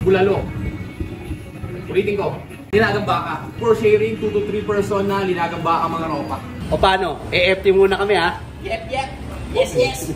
bulalo. Ulitin ko, linagang baka. For sharing 2 to 3 person na linagang baka mga ropa. O paano? E-FT muna kami ha? Yep. Yes.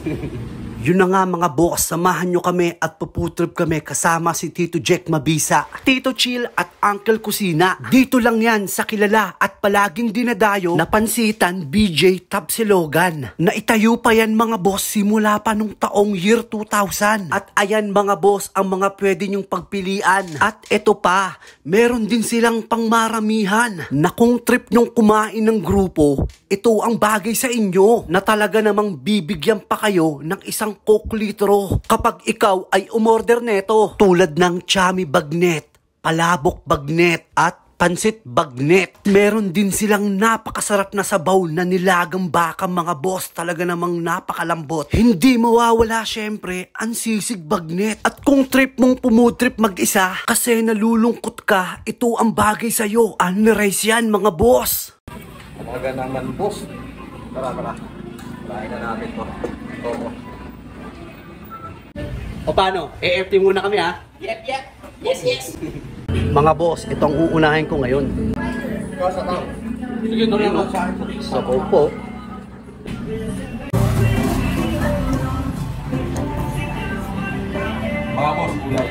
Yun na nga mga boss, samahan nyo kami at puputrip kami kasama si Tito Jack Mabisa, Tito Chill at Uncle Kusina. Dito lang yan sa kilala at palaging dinadayo na pansitan BJ Tapsilogan. Naitayo pa yan mga boss simula pa nung taong year 2000. At ayan mga boss ang mga pwede nyong pagpilian. At eto pa, meron din silang pangmaramihan na kung trip nyong kumain ng grupo, ito ang bagay sa inyo na talaga namang bibigyan pa kayo ng isang Coke litro kapag ikaw ay umorder neto. Tulad ng chami bagnet, palabok bagnet at pansit bagnet. Meron din silang napakasarap na sabaw na nilagang baka mga boss. Talaga namang napakalambot. Hindi mawawala syempre ang sisig bagnet. At kung trip mong pumutrip mag-isa kasi nalulungkot ka, ito ang bagay sa'yo. Unrice yan mga boss. Talaga naman boss. Tara. Try na natin to. Oo. O paano? E-FT muna kami ha? Yep. Yes. Mga boss, itong uunahin ko ngayon. Kasa tao. Sige, doon lang ako. Sabaw po. Mga boss, gulay.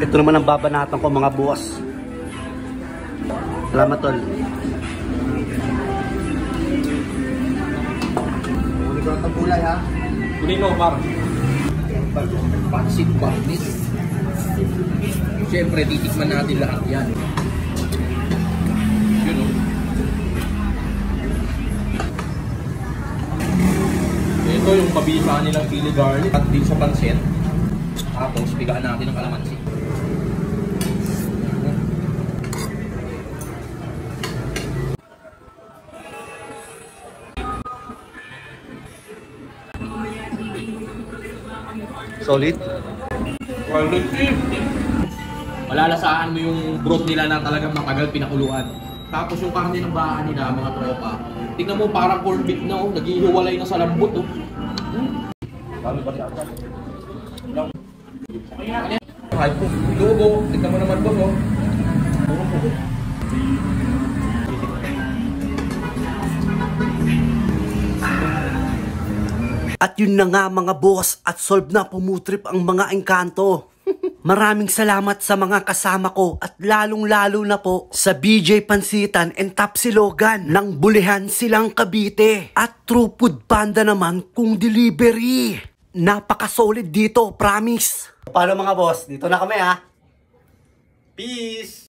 Ito naman ang babanatan ko mga boss. Salamat tol. Kunin ko ang gulay ha. Kunin mo, Mar. Pansit bagnet. Siyempre, titikman natin lahat yan. Yun o. Ito yung mabisa nilang chili garlic at din sa pansit. Tapos, bigaan natin ang kalamansi. Solid? Malalasahan mo yung broth nila na talagang matagal pinakuluan. Tapos yung karne ng baka nila, mga tropa. Tingnan mo parang corned beef na oh, naghihiwalay na sa lambot oh. Paano ba siya? Ay po, logo. Tingnan mo naman po oh. At yun na nga mga boss, at solve na pumutrip ang mga engkanto. Maraming salamat sa mga kasama ko at lalong-lalo na po sa BJ Pansitan and Tapsilogan ng Bulihan Silang Cavite. At True Food Panda naman kung delivery. Napaka-solid dito, promise. Paano mga boss? Dito na kami ha. Peace!